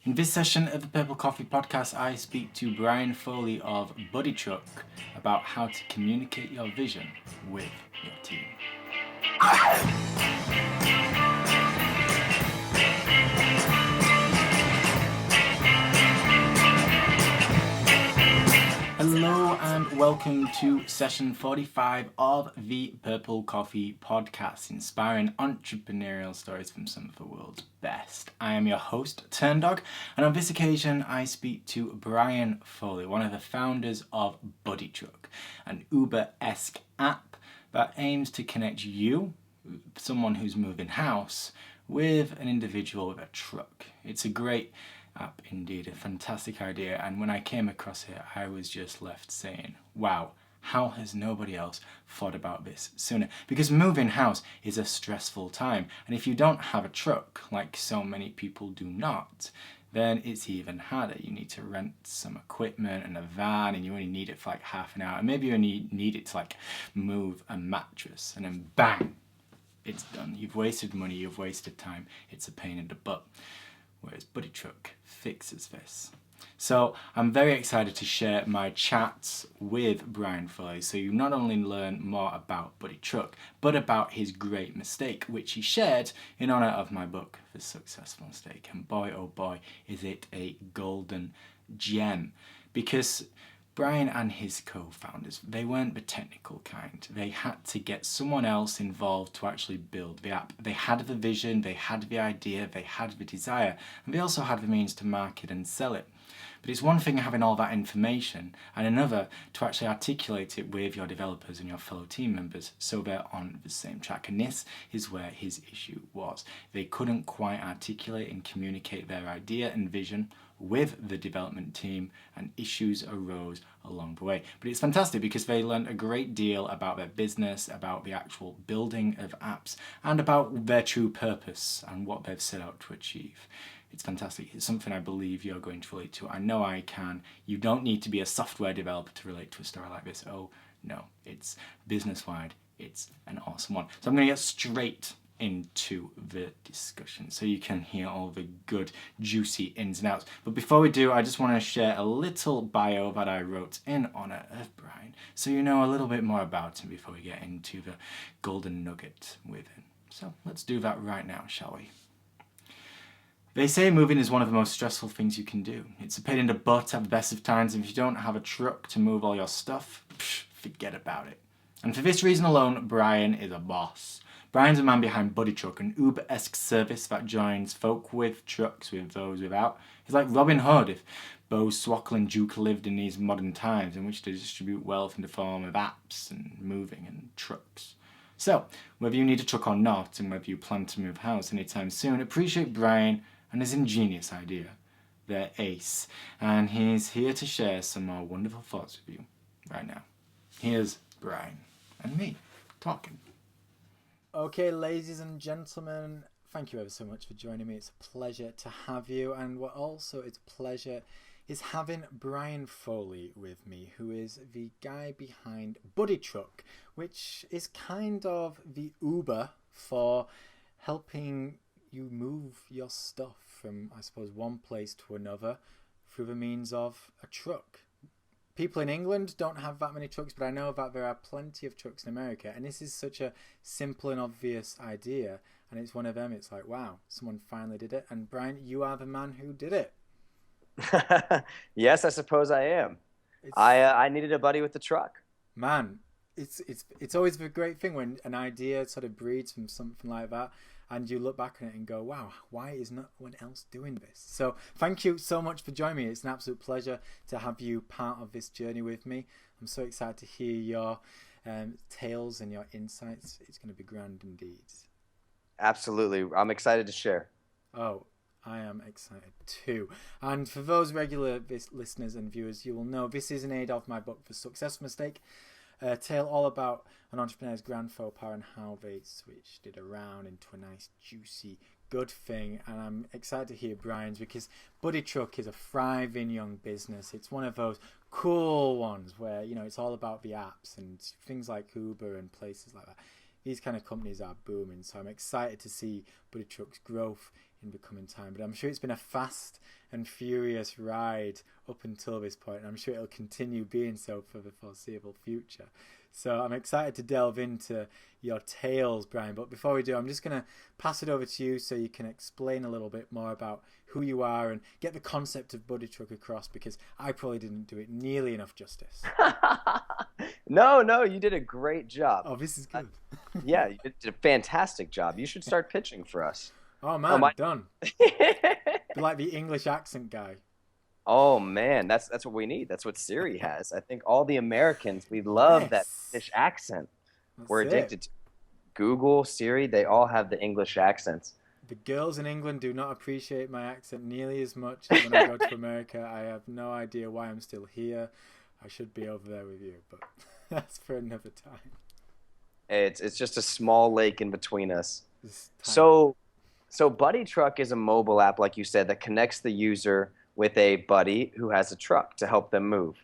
In this session of the Purple Coffee Podcast, I speak to Brian Foley of BuddyTruk about how to communicate your vision with your team. Hello and welcome to session 45 of the Purple Coffee Podcast, inspiring entrepreneurial stories from some of the world's best. I am your host, Turndog, and on this occasion I speak to Brian Foley, one of the founders of BuddyTruk, an Uber-esque app that aims to connect you, someone who's moving house, with an individual with a truck. It's a great app indeed, a fantastic idea, and when I came across it I was just left saying, wow, how has nobody else thought about this sooner? Because moving house is a stressful time, and if you don't have a truck, like so many people do not, then it's even harder. You need to rent some equipment and a van, and you only need it for like half an hour, and maybe you only need it to like move a mattress, and then bang, it's done. You've wasted money, you've wasted time, it's a pain in the butt. Whereas BuddyTruk fixes this. So I'm very excited to share my chats with Brian Foley, so you not only learn more about BuddyTruk, but about his great mistake, which he shared in honor of my book, The Successful Mistake. And boy, oh boy, is it a golden gem. Because Brian and his co-founders, they weren't the technical kind. They had to get someone else involved to actually build the app. They had the vision, they had the idea, they had the desire, and they also had the means to market and sell it. But it's one thing having all that information, and another to actually articulate it with your developers and your fellow team members so they're on the same track. And this is where his issue was. They couldn't quite articulate and communicate their idea and vision with the development team, and issues arose along the way. But it's fantastic because they learned a great deal about their business, about the actual building of apps, and about their true purpose and what they've set out to achieve. It's fantastic. It's something I believe you're going to relate to. I know I can. You don't need to be a software developer to relate to a story like this. Oh no, it's business-wide. It's an awesome one. So I'm going to get straight into the discussion so you can hear all the good juicy ins and outs. But before we do, I just want to share a little bio that I wrote in honor of Brian, so you know a little bit more about him before we get into the golden nugget with him. So let's do that right now, shall we? They say moving is one of the most stressful things you can do. It's a pain in the butt at the best of times, and if you don't have a truck to move all your stuff, forget about it. And for this reason alone, Brian is a boss. Brian's the man behind BuddyTruk, an Uber-esque service that joins folk with trucks with those without. He's like Robin Hood if Beau Swackle and Duke lived in these modern times in which to distribute wealth in the form of apps and moving and trucks. So, whether you need a truck or not, and whether you plan to move house anytime soon, appreciate Brian and his ingenious idea. They're ace, and he's here to share some more wonderful thoughts with you right now. Here's Brian and me talking. Okay, ladies and gentlemen, thank you ever so much for joining me. It's a pleasure to have you, and what also is a pleasure is having Brian Foley with me, who is the guy behind BuddyTruk, which is kind of the Uber for helping you move your stuff from, I suppose, one place to another through the means of a truck. People in England don't have that many trucks, but I know that there are plenty of trucks in America, and this is such a simple and obvious idea, and it's one of them. It's like, wow, someone finally did it, and Brian, you are the man who did it. Yes, I suppose I am. I needed a buddy with the truck. Man, it's always a great thing when an idea sort of breeds from something like that, and you look back on it and go, wow, why is no one else doing this? So thank you so much for joining me. It's an absolute pleasure to have you part of this journey with me. I'm so excited to hear your tales and your insights. It's going to be grand indeed. Absolutely. I'm excited to share. Oh, I am excited too. And for those regular listeners and viewers, you will know this is an aid of my book, The Successful Mistake, a tale all about an entrepreneur's grand faux pas and how they switched it around into a nice, juicy, good thing. And I'm excited to hear Brian's, because BuddyTruk is a thriving young business. It's one of those cool ones where, you know, it's all about the apps and things like Uber and places like that. These kind of companies are booming, so I'm excited to see BuddyTruk's growth in the coming time. But I'm sure it's been a fast and furious ride up until this point. I'm sure it'll continue being so for the foreseeable future. So I'm excited to delve into your tales, Brian. But before we do, I'm just going to pass it over to you so you can explain a little bit more about who you are and get the concept of BuddyTruk across, because I probably didn't do it nearly enough justice. No, you did a great job. Oh, this is good. Yeah, you did a fantastic job. You should start pitching for us. Oh, man, done. Be like the English accent guy. Oh man, that's what we need. That's what Siri has. I think all the Americans, we love that English accent. We're addicted to Google, Siri, they all have the English accents. The girls in England do not appreciate my accent nearly as much as when I go to America. I have no idea why I'm still here. I should be over there with you, but that's for another time. It's just a small lake in between us. So BuddyTruk is a mobile app, like you said, that connects the user with a buddy who has a truck to help them move.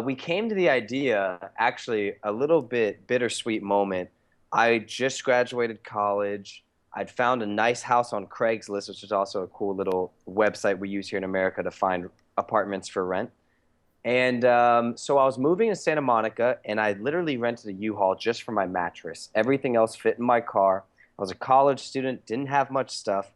We came to the idea, actually, a little bit bittersweet moment. I just graduated college. I'd found a nice house on Craigslist, which is also a cool little website we use here in America to find apartments for rent. And so I was moving to Santa Monica, and I literally rented a U-Haul just for my mattress. Everything else fit in my car. I was a college student, didn't have much stuff,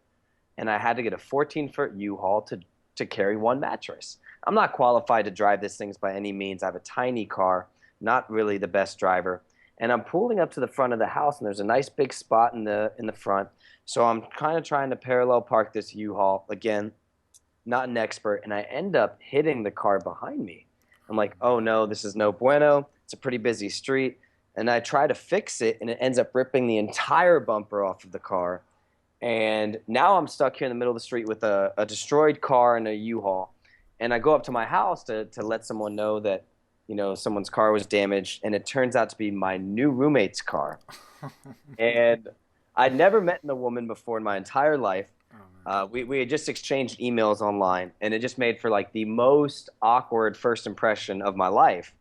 and I had to get a 14-foot U-Haul to carry one mattress. I'm not qualified to drive these things by any means. I have a tiny car, not really the best driver. And I'm pulling up to the front of the house, and there's a nice big spot in the front. So I'm kind of trying to parallel park this U-Haul. Again, not an expert, and I end up hitting the car behind me. I'm like, oh no, this is no bueno. It's a pretty busy street. And I try to fix it, and it ends up ripping the entire bumper off of the car. And now I'm stuck here in the middle of the street with a destroyed car and a U-Haul. And I go up to my house to let someone know that, you know, someone's car was damaged. And it turns out to be my new roommate's car. And I'd never met the woman before in my entire life. We had just exchanged emails online. And it just made for like the most awkward first impression of my life.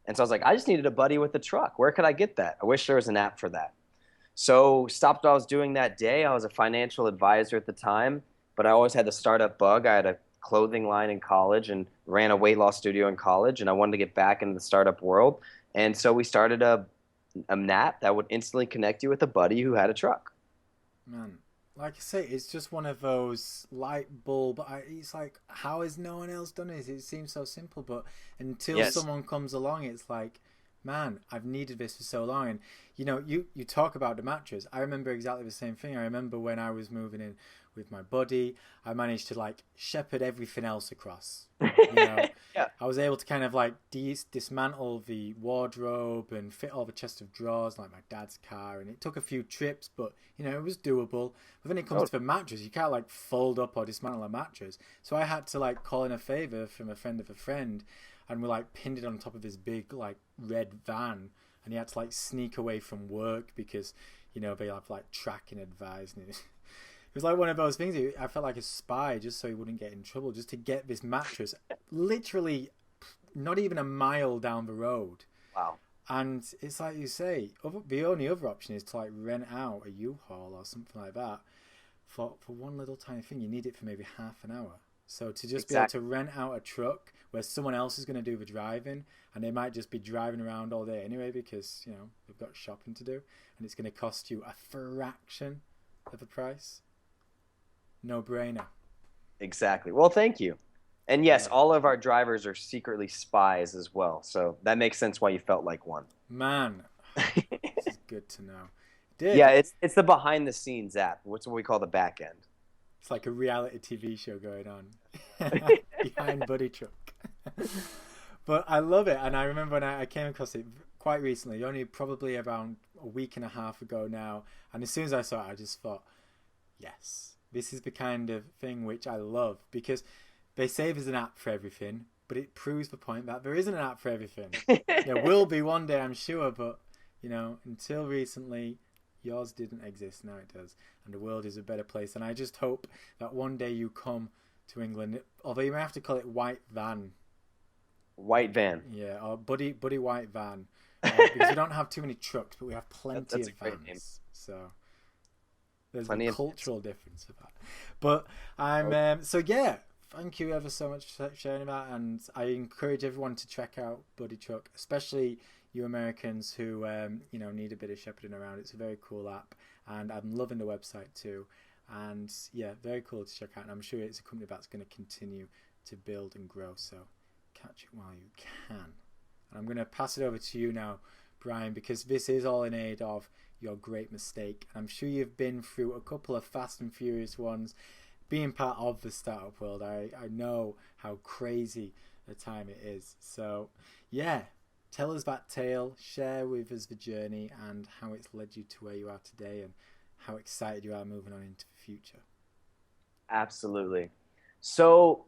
And so I was like, I just needed a buddy with a truck. Where could I get that? I wish there was an app for that. So stopped what I was doing that day. I was a financial advisor at the time, but I always had the startup bug. I had a clothing line in college and ran a weight loss studio in college, and I wanted to get back into the startup world. And so we started a app that would instantly connect you with a buddy who had a truck. Man, like I say, it's just one of those light bulb. It's like, how has no one else done it? It seems so simple, but until someone comes along, it's like, man, I've needed this for so long. And you know, you talk about the mattress. I remember exactly the same thing. I remember when I was moving in with my buddy, I managed to like shepherd everything else across. You know, I was able to kind of like dismantle the wardrobe and fit all the chest of drawers like my dad's car. And it took a few trips, but you know, it was doable. But when it comes to the mattress, you can't like fold up or dismantle a mattress. So I had to like call in a favor from a friend of a friend, and we like pinned it on top of this big like red van, and he had to like sneak away from work because, you know, they have like tracking advice. And it was like one of those things. I felt like a spy just so he wouldn't get in trouble, just to get this mattress literally not even a mile down the road. Wow. And it's like you say, the only other option is to like rent out a U-Haul or something like that for one little tiny thing. You need it for maybe half an hour. So to just be able to rent out a truck where someone else is going to do the driving, and they might just be driving around all day anyway because, you know, they've got shopping to do, and it's going to cost you a fraction of the price. No brainer. Exactly. Well, thank you. And yes, all of our drivers are secretly spies as well. So that makes sense why you felt like one. Man, this is good to know. Yeah, it's the behind the scenes app. What's what we call the back end. It's like a reality TV show going on behind BuddyTruk. But I love it. And I remember when I came across it quite recently, only probably around a week and a half ago now. And as soon as I saw it, I just thought, yes, this is the kind of thing which I love, because they say there's an app for everything, but it proves the point that there isn't an app for everything. There will be one day, I'm sure, but, you know, until recently, yours didn't exist. Now it does. And the world is a better place. And I just hope that one day you come to England, although you may have to call it White Van. White Van. Yeah, or Buddy White Van. Because we don't have too many trucks, but we have plenty of vans. So there's a cultural difference of that. But I'm so yeah, thank you ever so much for sharing that. And I encourage everyone to check out BuddyTruk, especially you Americans who need a bit of shepherding around. It's a very cool app, and I'm loving the website too. And yeah, very cool to check out. And I'm sure it's a company that's going to continue to build and grow. So catch it while you can. And I'm going to pass it over to you now, Brian, because this is all in aid of your great mistake. And I'm sure you've been through a couple of fast and furious ones. Being part of the startup world, I know how crazy a time it is. So yeah, tell us that tale, share with us the journey and how it's led you to where you are today and how excited you are moving on into the future. Absolutely. So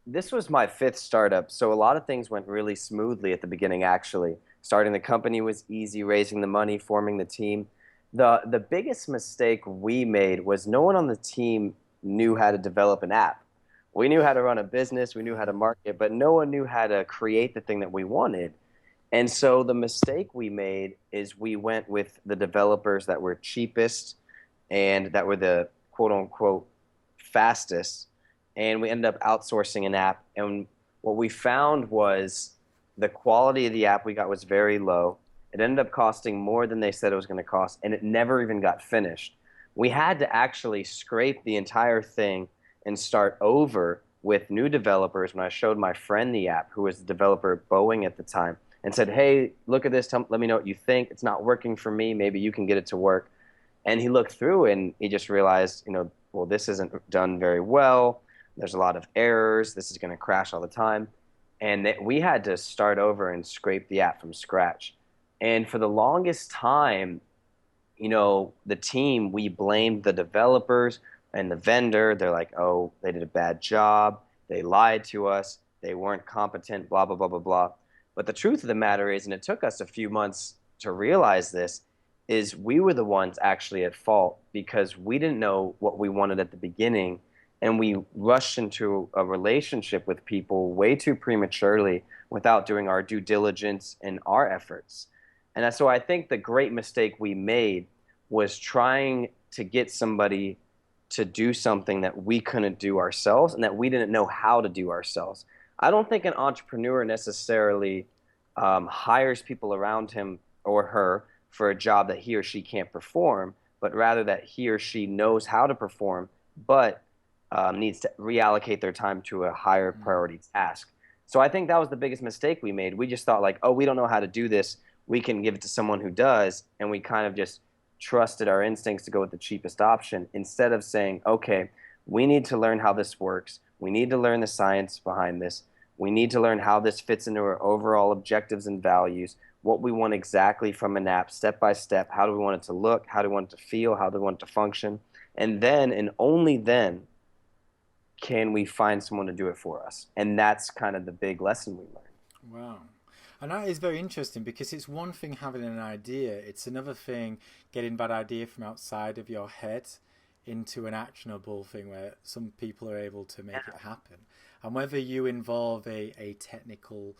this was my fifth startup. So a lot of things went really smoothly at the beginning, actually. Starting the company was easy, raising the money, forming the team. The biggest mistake we made was no one on the team knew how to develop an app. We knew how to run a business, we knew how to market, but no one knew how to create the thing that we wanted. And so the mistake we made is we went with the developers that were cheapest and that were the quote unquote fastest. And we ended up outsourcing an app. And what we found was the quality of the app we got was very low. It ended up costing more than they said it was going to cost, and it never even got finished. We had to actually scrape the entire thing and start over with new developers when I showed my friend the app, who was the developer at Boeing at the time, and said, hey, look at this. Let me know what you think. It's not working for me. Maybe you can get it to work. And he looked through and he just realized, well, this isn't done very well. There's a lot of errors. This is going to crash all the time. And we had to start over and scrape the app from scratch. And for the longest time, the team, we blamed the developers and the vendor. They're like, oh, they did a bad job. They lied to us. They weren't competent, blah, blah, blah, blah, blah. But the truth of the matter is, and it took us a few months to realize this, is we were the ones actually at fault because we didn't know what we wanted at the beginning, and we rushed into a relationship with people way too prematurely without doing our due diligence and our efforts. And so I think the great mistake we made was trying to get somebody to do something that we couldn't do ourselves and that we didn't know how to do ourselves. I don't think an entrepreneur necessarily hires people around him or her for a job that he or she can't perform, but rather that he or she knows how to perform, but needs to reallocate their time to a higher priority task. So I think that was the biggest mistake we made. We just thought like, oh, we don't know how to do this. We can give it to someone who does, and we kind of just trusted our instincts to go with the cheapest option instead of saying, okay, we need to learn how this works. We need to learn the science behind this. We need to learn how this fits into our overall objectives and values, what we want exactly from an app, step by step. How do we want it to look? How do we want it to feel? How do we want it to function? And then, and only then, can we find someone to do it for us? And that's kind of the big lesson we learned. Wow. And that is very interesting because it's one thing having an idea, it's another thing getting that idea from outside of your head into an actionable thing where some people are able to make it happen. And whether you involve a technical,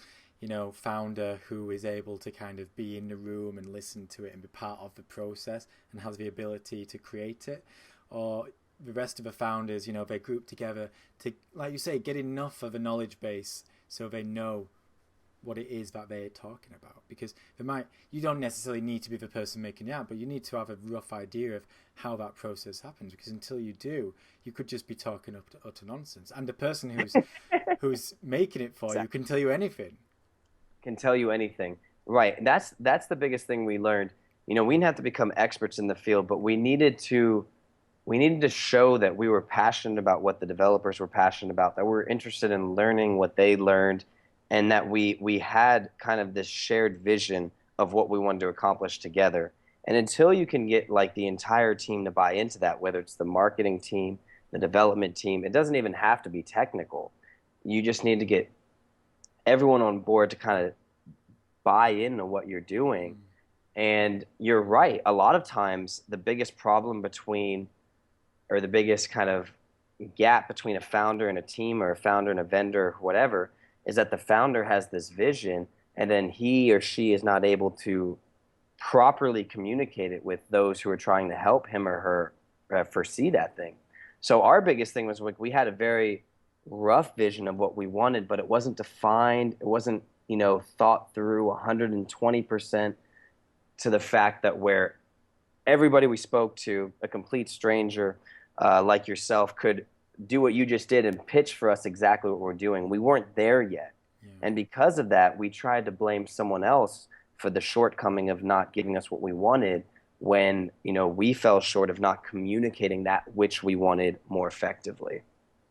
founder who is able to kind of be in the room and listen to it and be part of the process and has the ability to create it, or the rest of the founders, they group together to, like you say, get enough of a knowledge base so they know what it is that they're talking about. Because you don't necessarily need to be the person making the app, but you need to have a rough idea of how that process happens, because until you do, you could just be talking up to utter nonsense. And the person who's making it for you can tell you anything. Can tell you anything. Right. That's the biggest thing we learned. We didn't have to become experts in the field, but we needed to show that we were passionate about what the developers were passionate about, that we were interested in learning what they learned, and that we had kind of this shared vision of what we wanted to accomplish together. And until you can get like the entire team to buy into that, whether it's the marketing team, the development team, it doesn't even have to be technical. You just need to get everyone on board to kind of buy into what you're doing. And you're right. A lot of times the biggest problem or the biggest kind of gap between a founder and a team, or a founder and a vendor, or whatever, is that the founder has this vision and then he or she is not able to properly communicate it with those who are trying to help him or her foresee that thing. So our biggest thing was we had a very rough vision of what we wanted, but it wasn't defined. It wasn't, thought through 120% to the fact that where everybody we spoke to, a complete stranger like yourself, could do what you just did and pitch for us exactly what we're doing. We weren't there yet. Yeah. And because of that, we tried to blame someone else for the shortcoming of not giving us what we wanted when, we fell short of not communicating that which we wanted more effectively.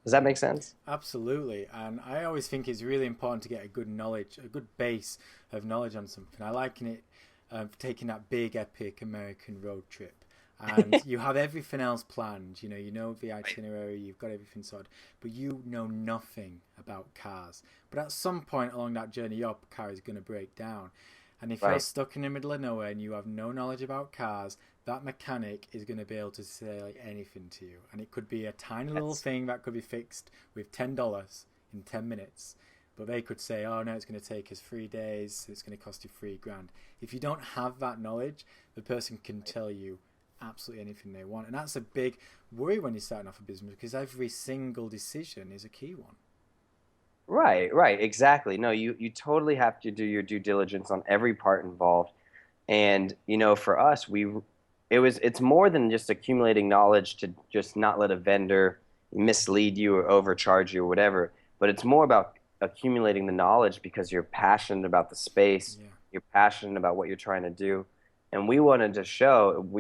Does that make sense? Absolutely, and I always think it's really important to get a good base of knowledge on something. I liken it taking that big epic American road trip, and you have everything else planned. You know the itinerary, you've got everything sorted, but you know nothing about cars. But at some point along that journey, your car is going to break down, and if you're Right. stuck in the middle of nowhere and you have no knowledge about cars, that mechanic is going to be able to say like anything to you, and it could be a tiny little That's thing that could be fixed with $10 in 10 minutes, but they could say, "Oh no, it's going to take us 3 days. It's going to cost you 3 grand." If you don't have that knowledge, the person can tell you absolutely anything they want, and that's a big worry when you're starting off a business because every single decision is a key one. right, right, exactly. No, you totally have to do your due diligence on every part involved. And for us, it's more than just accumulating knowledge to just not let a vendor mislead you or overcharge you or whatever. But it's more about accumulating the knowledge because you're passionate about the space, Yeah. you're passionate about what you're trying to do. And we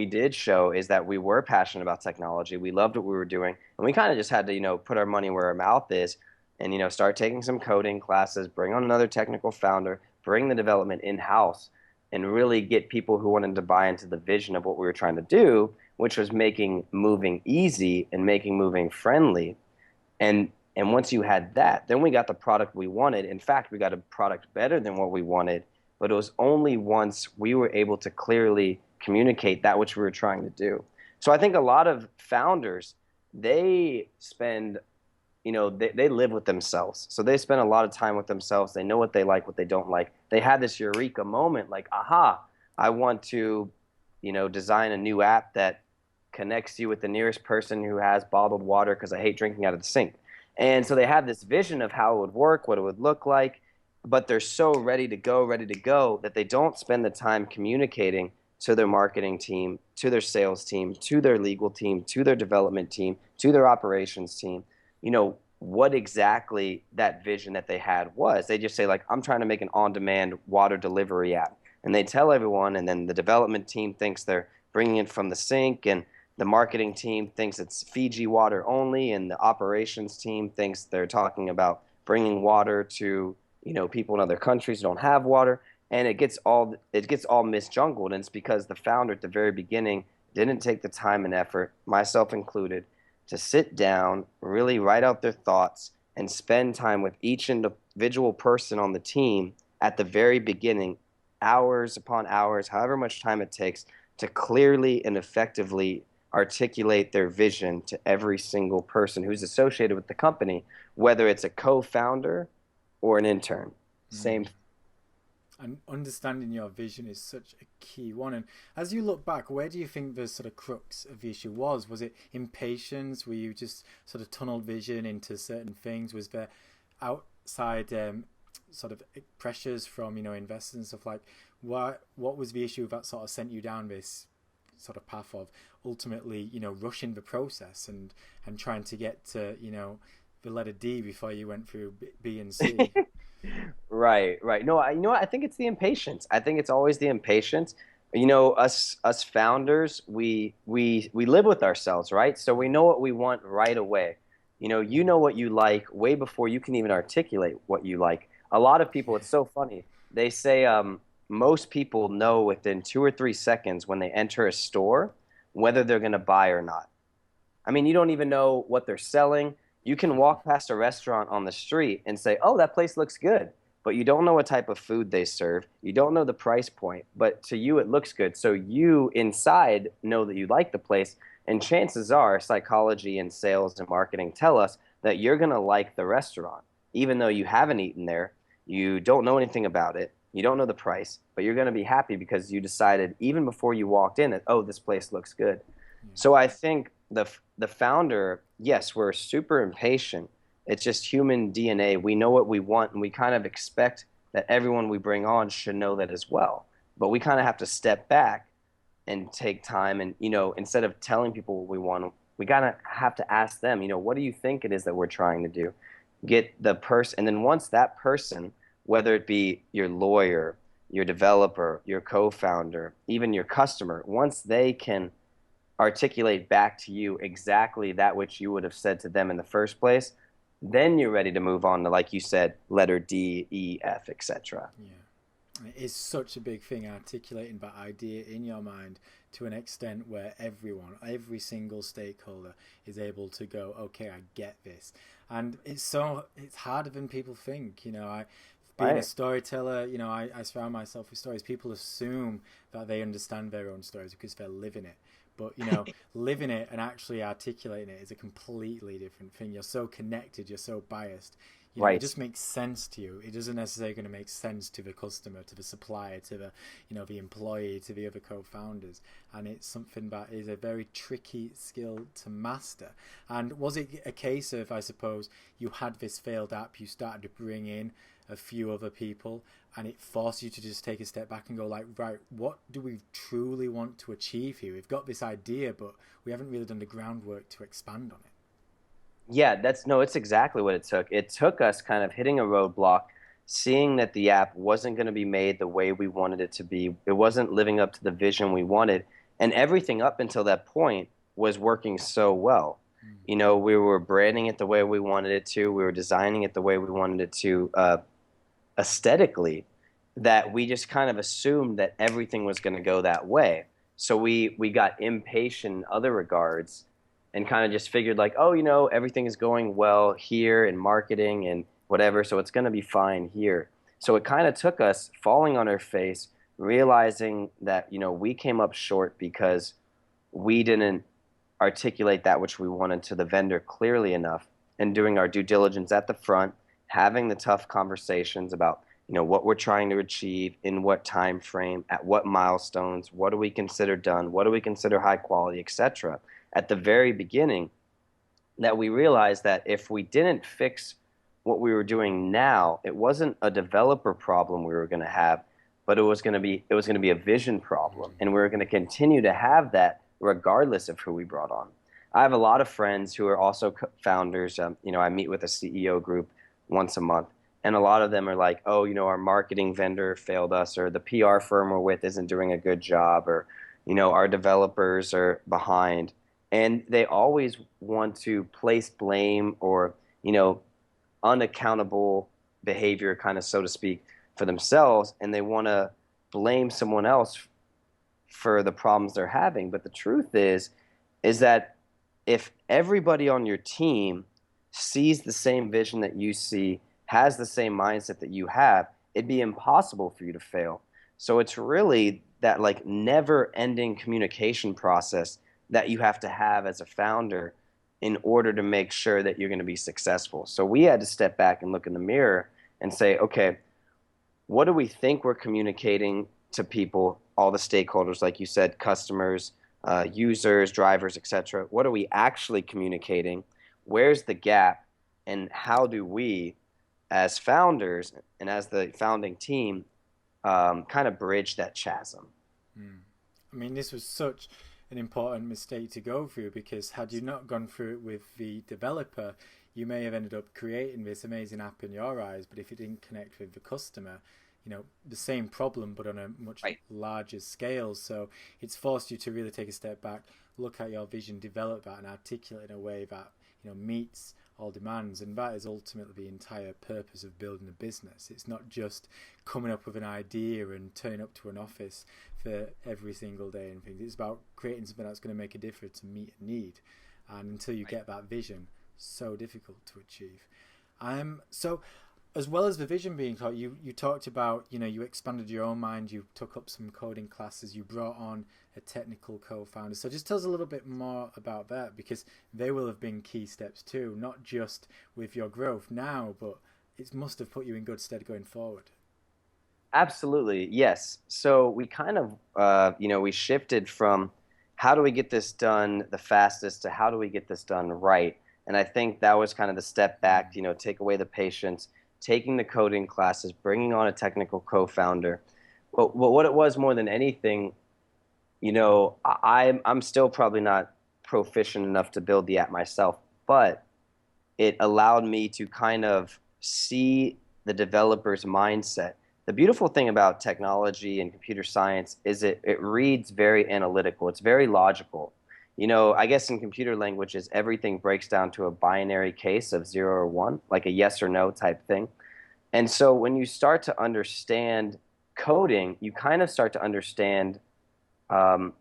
did show is that we were passionate about technology. We loved what we were doing, and we kind of just had to, put our money where our mouth is, and start taking some coding classes, bring on another technical founder, bring the development in house and really get people who wanted to buy into the vision of what we were trying to do, which was making moving easy and making moving friendly. And once you had that, then we got the product we wanted. In fact, we got a product better than what we wanted, but it was only once we were able to clearly communicate that which we were trying to do. So I think a lot of founders, they spend they live with themselves. So they spend a lot of time with themselves. They know what they like, what they don't like. They had this eureka moment like, aha, I want to, design a new app that connects you with the nearest person who has bottled water because I hate drinking out of the sink. And so they have this vision of how it would work, what it would look like, but they're so ready to go that they don't spend the time communicating to their marketing team, to their sales team, to their legal team, to their development team, to their operations team, what exactly that vision that they had was. They just say like, I'm trying to make an on-demand water delivery app. And they tell everyone, and then the development team thinks they're bringing it from the sink, and the marketing team thinks it's Fiji water only, and the operations team thinks they're talking about bringing water to, people in other countries who don't have water. And it gets all misjungled, and it's because the founder at the very beginning didn't take the time and effort, myself included, to sit down, really write out their thoughts, and spend time with each individual person on the team at the very beginning, hours upon hours, however much time it takes, to clearly and effectively articulate their vision to every single person who's associated with the company, whether it's a co-founder or an intern. Same. Mm. And understanding your vision is such a key one. And as you look back, where do you think the sort of crux of the issue was? Was it impatience? Were you just sort of tunnel vision into certain things? Was there outside sort of pressures from investors and stuff like? What was the issue that sort of sent you down this sort of path of ultimately rushing the process and trying to get to the letter D before you went through B and C? Right, right. No, I think it's the impatience. I think it's always the impatience. Us founders, we live with ourselves, right? So we know what we want right away. You know what you like way before you can even articulate what you like. A lot of people, it's so funny. They say most people know within 2 or 3 seconds when they enter a store whether they're going to buy or not. I mean, you don't even know what they're selling. You can walk past a restaurant on the street and say, "Oh, that place looks good." But you don't know what type of food they serve. You don't know the price point, but to you it looks good. So you inside know that you like the place, and chances are psychology and sales and marketing tell us that you're going to like the restaurant even though you haven't eaten there, you don't know anything about it, you don't know the price, but you're going to be happy because you decided even before you walked in that, "Oh, this place looks good." Yeah. So I think the founder, yes, we're super impatient, It's just human DNA. We know what we want, and we kind of expect that everyone we bring on should know that as well. But we kind of have to step back and take time, and instead of telling people what we want, we gotta have to ask them, what do you think it is that we're trying to do? Get the person, and then once that person, whether it be your lawyer, your developer, your co-founder, even your customer, once they can articulate back to you exactly that which you would have said to them in the first place, then you're ready to move on to, like you said, letter D, E, F, etc. Yeah. It is such a big thing, articulating that idea in your mind to an extent where everyone, every single stakeholder is able to go, okay, I get this. And it's harder than people think. Being a Right. storyteller, I surround myself with stories. People assume that they understand their own stories because they're living it. But, living it and actually articulating it is a completely different thing. You're so connected, you're so biased. It Right. just makes sense to you. It doesn't necessarily going to make sense to the customer, to the supplier, to the employee, to the other co-founders. And it's something that is a very tricky skill to master. And was it a case of, I suppose, you had this failed app, you started to bring in a few other people, and it forced you to just take a step back and go like, right, what do we truly want to achieve here? We've got this idea, but we haven't really done the groundwork to expand on it. Yeah, that's no, it's exactly what it took. It took us kind of hitting a roadblock, seeing that the app wasn't going to be made the way we wanted it to be. It wasn't living up to the vision we wanted. And everything up until that point was working so well. Mm. We were branding it the way we wanted it to. We were designing it the way we wanted it to, aesthetically, that we just kind of assumed that everything was going to go that way. So we got impatient in other regards and kind of just figured like, oh, everything is going well here in marketing and whatever, so it's going to be fine here. So it kind of took us falling on our face, realizing that, we came up short because we didn't articulate that which we wanted to the vendor clearly enough, and doing our due diligence at the front, having the tough conversations about what we're trying to achieve, in what time frame, at what milestones, what do we consider done, what do we consider high quality, etc. At the very beginning, that we realized that if we didn't fix what we were doing now, it wasn't a developer problem we were going to have, but it was going to be a vision problem, and we were going to continue to have that regardless of who we brought on. I have a lot of friends who are also founders. I meet with a CEO group once a month, and a lot of them are like, "Oh, our marketing vendor failed us, or the PR firm we're with isn't doing a good job, or our developers are behind." And they always want to place blame or unaccountable behavior, kind of so to speak, for themselves, and they want to blame someone else for the problems they're having. But the truth is that if everybody on your team sees the same vision that you see, has the same mindset that you have, it'd be impossible for you to fail. So it's really that like never ending communication process that you have to have as a founder in order to make sure that you're going to be successful. So we had to step back and look in the mirror and say, okay, what do we think we're communicating to people, all the stakeholders, like you said, customers, users, drivers, etc. What are we actually communicating? Where's the gap? And how do we, as founders and as the founding team, kind of bridge that chasm? Mm. I mean, this was such an important mistake to go through, because had you not gone through it with the developer, you may have ended up creating this amazing app in your eyes, but if it didn't connect with the customer, the same problem but on a much Right. larger scale. So it's forced you to really take a step back, look at your vision, develop that, and articulate in a way that meets all demands. And that is ultimately the entire purpose of building a business. It's not just coming up with an idea and turning up to an office for every single day and things. It's about creating something that's going to make a difference and meet a need. And until you get that vision, so difficult to achieve. So as well as the vision being taught, you talked about, you expanded your own mind, you took up some coding classes, you brought on a technical co-founder. So just tell us a little bit more about that, because they will have been key steps too, not just with your growth now, but it must have put you in good stead going forward. Absolutely, yes. So we kind of, we shifted from how do we get this done the fastest to how do we get this done right. And I think that was kind of the step back, take away the patience, taking the coding classes, bringing on a technical co-founder. But what it was more than anything, I'm still probably not proficient enough to build the app myself, but it allowed me to kind of see the developer's mindset. The beautiful thing about technology and computer science is it reads very analytical. It's very logical. I guess in computer languages, everything breaks down to a binary case of 0 or 1, like a yes or no type thing. And so when you start to understand coding, you kind of start to understand, um,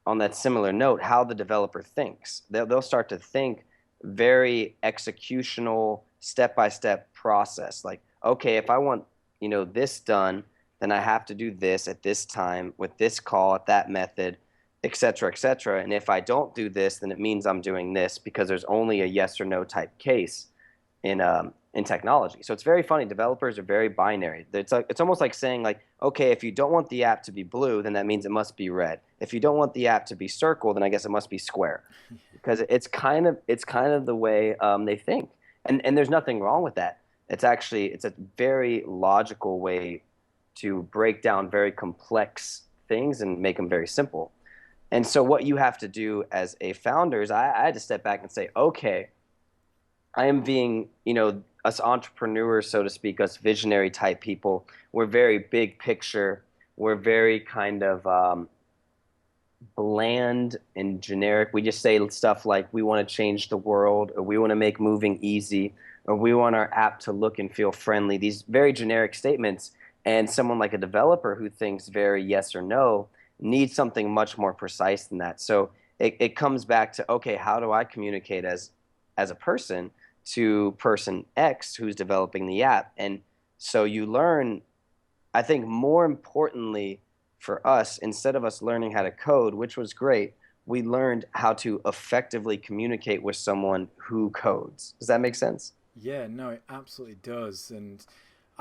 on that similar note, how the developer thinks. They'll start to think very executional, step-by-step process. Like, okay, if I want, this done, then I have to do this at this time with this call at that method, et cetera, et cetera. And if I don't do this, then it means I'm doing this because there's only a yes or no type case in technology. So it's very funny. Developers are very binary. It's almost like saying like, okay, if you don't want the app to be blue, then that means it must be red. If you don't want the app to be circle, then I guess it must be square, because it's kind of the way they think, and there's nothing wrong with that. It's a very logical way to break down very complex things and make them very simple. And so what you have to do as a founder is I had to step back and say, okay, I am being, us entrepreneurs, so to speak, us visionary type people, we're very big picture. We're very kind of bland and generic. We just say stuff like we want to change the world, or we want to make moving easy, or we want our app to look and feel friendly. These very generic statements. And someone like a developer who thinks very yes or no needs something much more precise than that. So it comes back to, okay, how do I communicate as a person to person X who's developing the app? And so you learn, I think more importantly for us, instead of us learning how to code, which was great, we learned how to effectively communicate with someone who codes. Does that make sense? Yeah, no, it absolutely does. And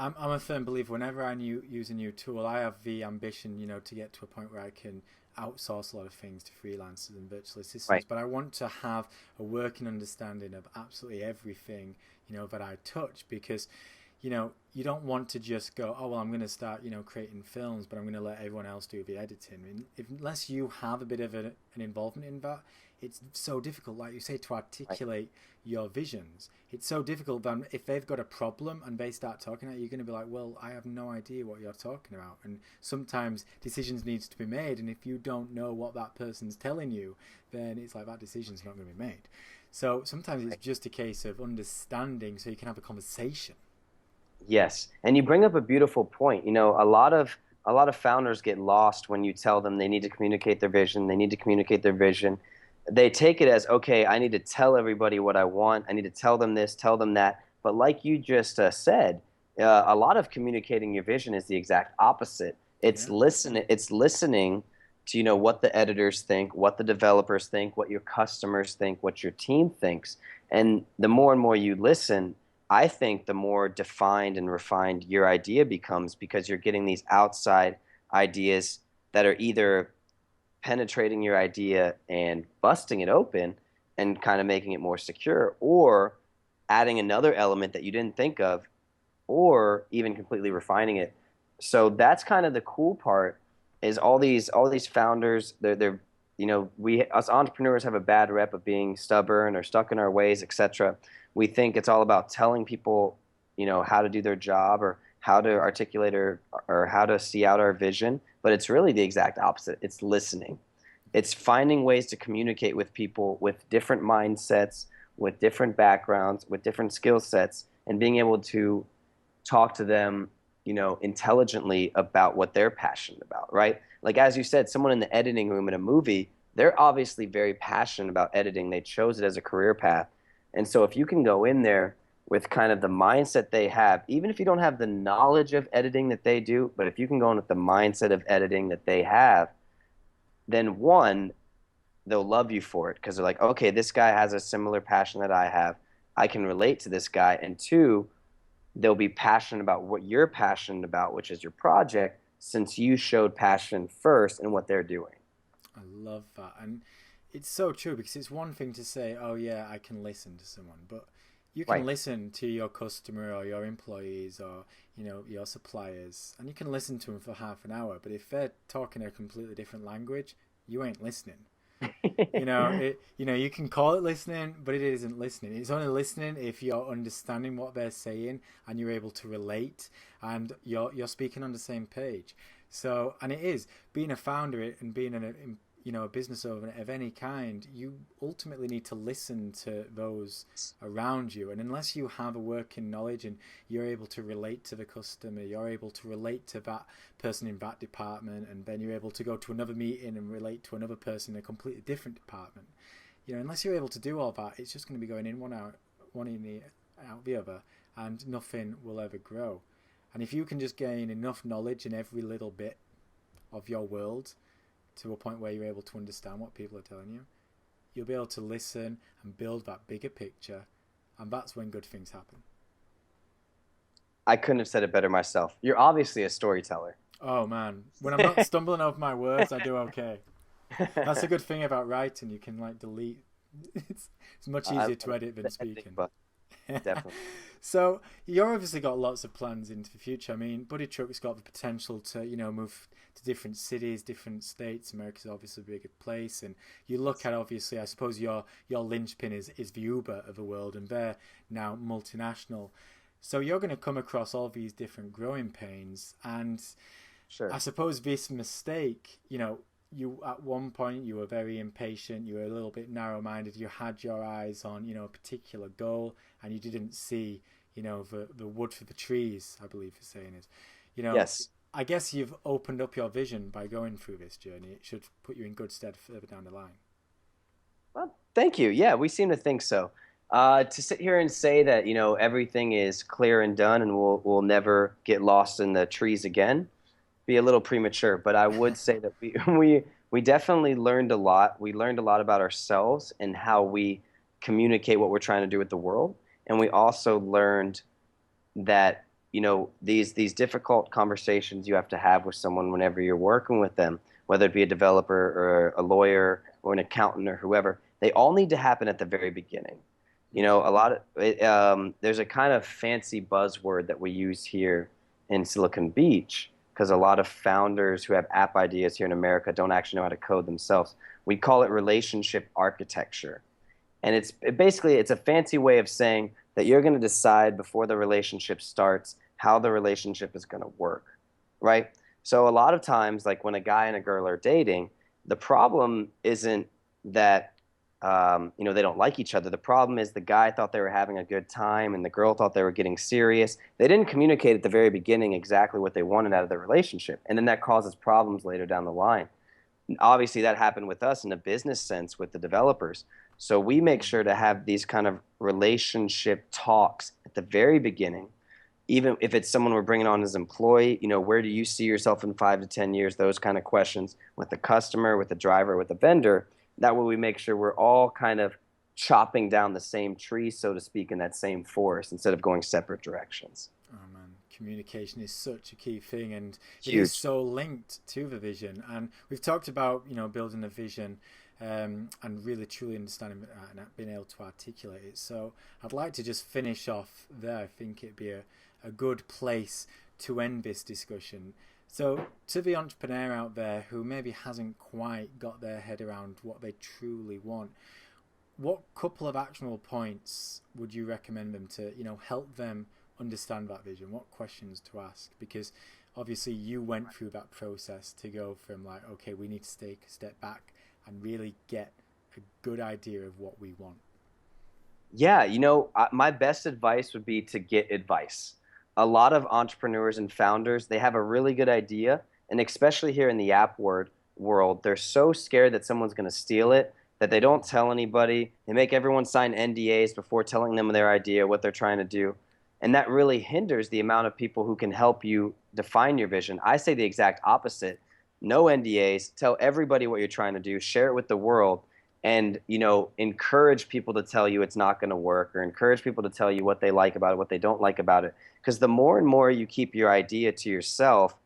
I'm a firm believer whenever use a new tool, I have the ambition, to get to a point where I can outsource a lot of things to freelancers and virtual assistants. Right. But I want to have a working understanding of absolutely everything, that I touch, because you don't want to just go, oh, well, I'm going to start, creating films, but I'm going to let everyone else do the editing. And unless you have a bit of an involvement in that, it's so difficult, like you say, to Right. articulate your visions. It's so difficult that if they've got a problem and they start talking at you, you're going to be like, well, I have no idea what you're talking about. And sometimes decisions needs to be made. And if you don't know what that person's telling you, then it's like that decision's not going to be made. So sometimes it's Right. just a case of understanding so you can have a conversation. Yes, and you bring up a beautiful point. A lot of founders get lost when you tell them they need to communicate their vision. They need to communicate their vision. They take it as, okay, I need to tell everybody what I want. I need to tell them this, tell them that. But like you just said, a lot of communicating your vision is the exact opposite. Yeah. It's listening to what the editors think, what the developers think, what your customers think, what your team thinks. And the more and more you listen, I think the more defined and refined your idea becomes, because you're getting these outside ideas that are either penetrating your idea and busting it open and kind of making it more secure, or adding another element that you didn't think of, or even completely refining it. So that's kind of the cool part, is all these founders, they're we us entrepreneurs have a bad rep of being stubborn or stuck in our ways, etc. We think it's all about telling people, how to do their job, or how to articulate, or how to see out our vision, but it's really the exact opposite. It's listening. It's finding ways to communicate with people with different mindsets, with different backgrounds, with different skill sets, and being able to talk to them, intelligently about what they're passionate about, right? Like as you said, someone in the editing room in a movie, they're obviously very passionate about editing. They chose it as a career path. And so if you can go in there with kind of the mindset they have, even if you don't have the knowledge of editing that they do, but if you can go in with the mindset of editing that they have, then one, they'll love you for it, because they're like, okay, this guy has a similar passion that I have. I can relate to this guy. And two, they'll be passionate about what you're passionate about, which is your project, since you showed passion first in what they're doing. I love that. And it's so true, because it's one thing to say, oh yeah, I can listen to someone, but you can Right. listen to your customer or your employees or your suppliers, and you can listen to them for half an hour. But if they're talking a completely different language, you ain't listening. You can call it listening, but it isn't listening. It's only listening if you're understanding what they're saying and you're able to relate and you're speaking on the same page. So, and it is being a founder and being a business owner of any kind, you ultimately need to listen to those around you. And unless you have a working knowledge and you're able to relate to the customer, you're able to relate to that person in that department, and then you're able to go to another meeting and relate to another person in a completely different department. Unless you're able to do all that, it's just going to be going in one out, out the other, and nothing will ever grow. And if you can just gain enough knowledge in every little bit of your world to a point where you're able to understand what people are telling you, you'll be able to listen and build that bigger picture, and that's when good things happen. I couldn't have said it better myself. You're obviously a storyteller. Oh man, when I'm not stumbling over my words, I do okay. That's a good thing about writing. You can like delete. It's much easier to edit than speaking. Definitely. So you're obviously got lots of plans into the future. I mean, BuddyTruk's got the potential to move to different cities, different states. America's obviously a bigger place, and you look at, obviously, I suppose your linchpin is the Uber of the world, and they're now multinational. So you're going to come across all these different growing pains, and Sure. I suppose this mistake, you at one point you were very impatient, you were a little bit narrow-minded, you had your eyes on a particular goal, and you didn't see the wood for the trees, I believe the saying is. Yes. I guess you've opened up your vision by going through this journey. It should put you in good stead further down the line. Well, thank you. Yeah, we seem to think so. To sit here and say that everything is clear and done, and we'll never get lost in the trees again, be a little premature. But I would say that we we definitely learned a lot. We learned a lot about ourselves and how we communicate what we're trying to do with the world, and we also learned that these difficult conversations you have to have with someone whenever you're working with them, whether it be a developer or a lawyer or an accountant or whoever, they all need to happen at the very beginning. A lot of there's a kind of fancy buzzword that we use here in Silicon Beach, because a lot of founders who have app ideas here in America don't actually know how to code themselves. We call it relationship architecture. And it's a fancy way of saying that you're going to decide before the relationship starts how the relationship is going to work, right? So a lot of times, like when a guy and a girl are dating, the problem isn't that they don't like each other. The problem is the guy thought they were having a good time and the girl thought they were getting serious. They didn't communicate at the very beginning exactly what they wanted out of the relationship, and then that causes problems later down the line. Obviously that happened with us in a business sense with the developers. So we make sure to have these kind of relationship talks at the very beginning. Even if it's someone we're bringing on as an employee, where do you see yourself in 5 to 10 years? Those kind of questions with the customer, with the driver, with the vendor. That way we make sure we're all kind of chopping down the same tree, so to speak, in that same forest instead of going separate directions. Oh man, communication is such a key thing, and it Huge. is so linked to the vision. And we've talked about building a vision, and really truly understanding and being able to articulate it. So I'd like to just finish off there. I think it'd be a good place to end this discussion. So to the entrepreneur out there who maybe hasn't quite got their head around what they truly want, what couple of actionable points would you recommend them to help them understand that vision? What questions to ask? Because obviously you went through that process to go from like, okay, we need to take a step back and really get a good idea of what we want. Yeah, my best advice would be to get advice. A lot of entrepreneurs and founders, they have a really good idea, and especially here in the app world, they're so scared that someone's going to steal it that they don't tell anybody. They make everyone sign NDAs before telling them their idea, what they're trying to do. And that really hinders the amount of people who can help you define your vision. I say the exact opposite. No NDAs. Tell everybody what you're trying to do. Share it with the world. And, encourage people to tell you it's not going to work, or encourage people to tell you what they like about it, what they don't like about it. Because the more and more you keep your idea to yourself,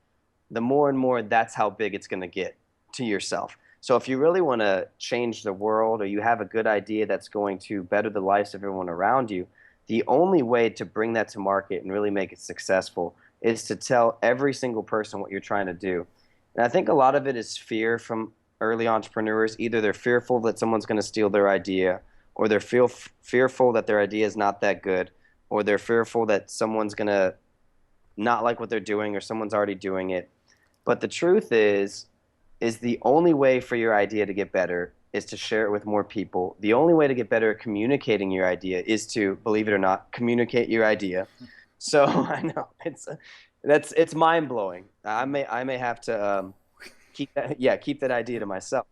the more and more that's how big it's going to get to yourself. So if you really want to change the world, or you have a good idea that's going to better the lives of everyone around you, the only way to bring that to market and really make it successful is to tell every single person what you're trying to do. And I think a lot of it is fear from early entrepreneurs. Either they're fearful that someone's going to steal their idea, or they're fearful that their idea is not that good, or they're fearful that someone's going to not like what they're doing, or someone's already doing it. But the truth is the only way for your idea to get better is to share it with more people. The only way to get better at communicating your idea is to, believe it or not, communicate your idea. So I know it's mind blowing. I may have to keep that idea to myself.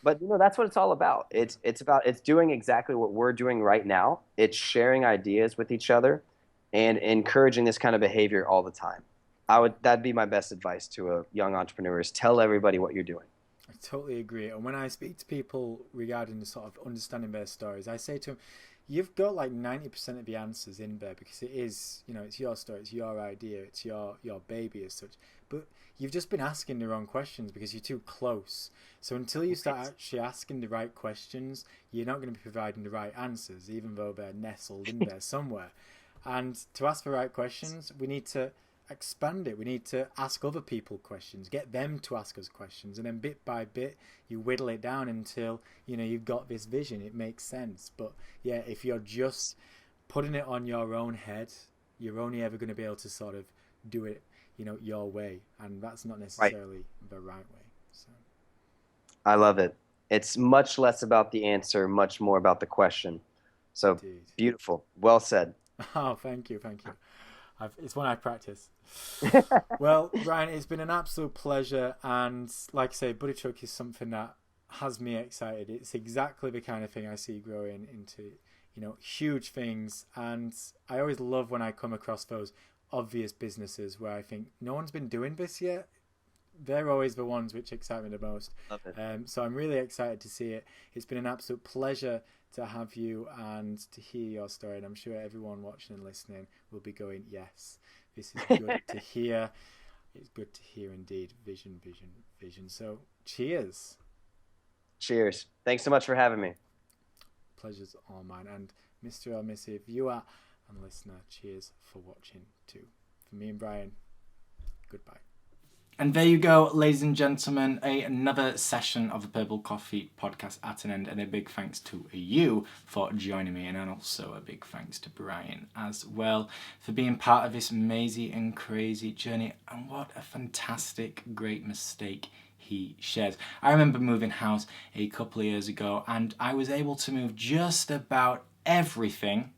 But that's what it's all about. It's doing exactly what we're doing right now. It's sharing ideas with each other and encouraging this kind of behavior all the time. That'd be my best advice to a young entrepreneur, is tell everybody what you're doing. I totally agree. And when I speak to people regarding the sort of understanding their stories, I say to them, you've got like 90% of the answers in there, because it is, it's your story, it's your idea, it's your baby as such. But you've just been asking the wrong questions because you're too close. So until you start actually asking the right questions, you're not going to be providing the right answers, even though they're nestled in there somewhere. And to ask the right questions, we need to expand it. We need to ask other people questions, get them to ask us questions, and then bit by bit you whittle it down until you've got this vision. It makes sense. But yeah, if you're just putting it on your own head, you're only ever going to be able to sort of do it your way, and that's not necessarily the right way. So I love it. It's much less about the answer, much more about the question. So indeed. Beautiful. Well said. Oh, thank you. It's one I practice. Well, Brian, it's been an absolute pleasure, and like I say, BuddyTruk is something that has me excited. It's exactly the kind of thing I see growing into, huge things, and I always love when I come across those obvious businesses where I think no one's been doing this yet. They're always the ones which excite me the most. Love it. So I'm really excited to see it. It's been an absolute pleasure to have you and to hear your story, and I'm sure everyone watching and listening will be going, yes, this is good to hear. It's good to hear indeed. Vision. So cheers. Cheers. Thanks so much for having me. Pleasure's all mine. And Mr. or Missy viewer and listener, cheers for watching too. For me and Brian, goodbye. And there you go, ladies and gentlemen, another session of the Purple Coffee podcast at an end, and a big thanks to you for joining me, and also a big thanks to Brian as well for being part of this amazing and crazy journey. And what a fantastic, great mistake he shares. I remember moving house a couple of years ago, and I was able to move just about everything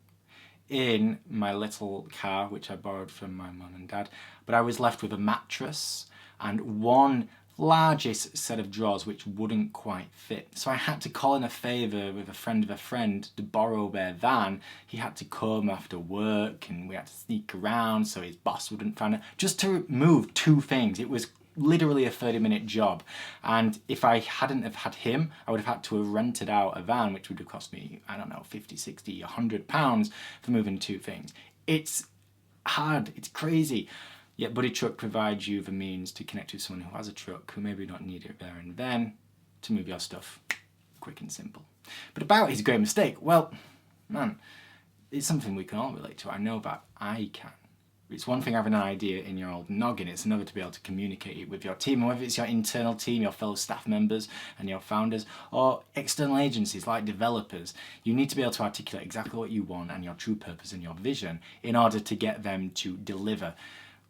in my little car, which I borrowed from my mum and dad, but I was left with a mattress and one largest set of drawers which wouldn't quite fit. So I had to call in a favour with a friend of a friend to borrow their van. He had to come after work and we had to sneak around so his boss wouldn't find it, just to move two things. It was literally a 30-minute job, and if I hadn't have had him, I would have had to have rented out a van, which would have cost me, I don't know, 50, 60, £100 for moving two things. It's hard, it's crazy. Yet BuddyTruk provides you the means to connect with someone who has a truck, who maybe don't need it there and then, to move your stuff quick and simple. But about his great mistake, well, man, it's something we can all relate to. I know that I can. It's one thing having an idea in your old noggin, it's another to be able to communicate it with your team, and whether it's your internal team, your fellow staff members and your founders, or external agencies like developers. You need to be able to articulate exactly what you want and your true purpose and your vision in order to get them to deliver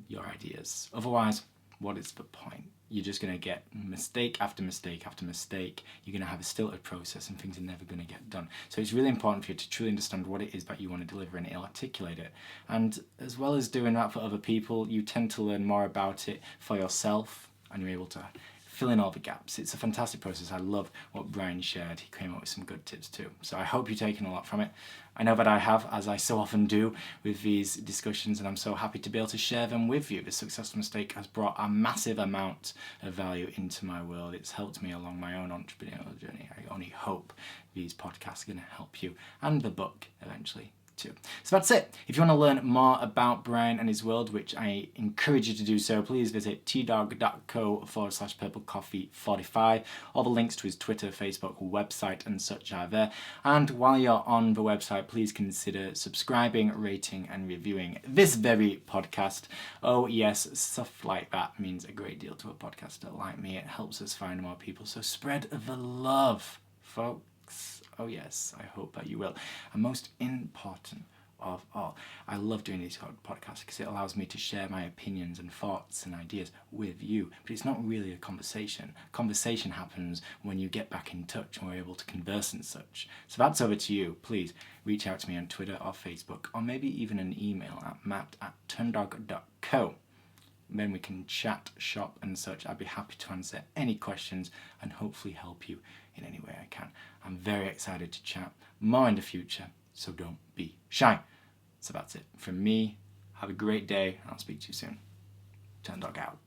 your ideas. Otherwise, what is the point? You're just going to get mistake after mistake after mistake. You're going to have a stilted process and things are never going to get done. So it's really important for you to truly understand what it is that you want to deliver and articulate it. And as well as doing that for other people, you tend to learn more about it for yourself, and you're able to fill in all the gaps. It's a fantastic process. I love what Brian shared. He came up with some good tips too. So I hope you've taken a lot from it. I know that I have, as I so often do with these discussions, and I'm so happy to be able to share them with you. The Successful Mistake has brought a massive amount of value into my world. It's helped me along my own entrepreneurial journey. I only hope these podcasts are going to help you, and the book eventually too. So that's it. If you want to learn more about Brian and his world, which I encourage you to do so, please visit tdog.co/purplecoffee45. All the links to his Twitter, Facebook, website and such are there. And while you're on the website, please consider subscribing, rating and reviewing this very podcast. Oh yes, stuff like that means a great deal to a podcaster like me. It helps us find more people. So spread the love, folks. Oh yes, I hope that you will. And most important of all, I love doing these podcasts because it allows me to share my opinions and thoughts and ideas with you. But it's not really a conversation. Conversation happens when you get back in touch and we're able to converse and such. So that's over to you. Please reach out to me on Twitter or Facebook, or maybe even an email at matt@turndog.co. Then we can chat, shop and such. I'd be happy to answer any questions and hopefully help you in any way I can. I'm very excited to chat more in the future, so don't be shy. So that's it from me. Have a great day and I'll speak to you soon. Turn Dog out.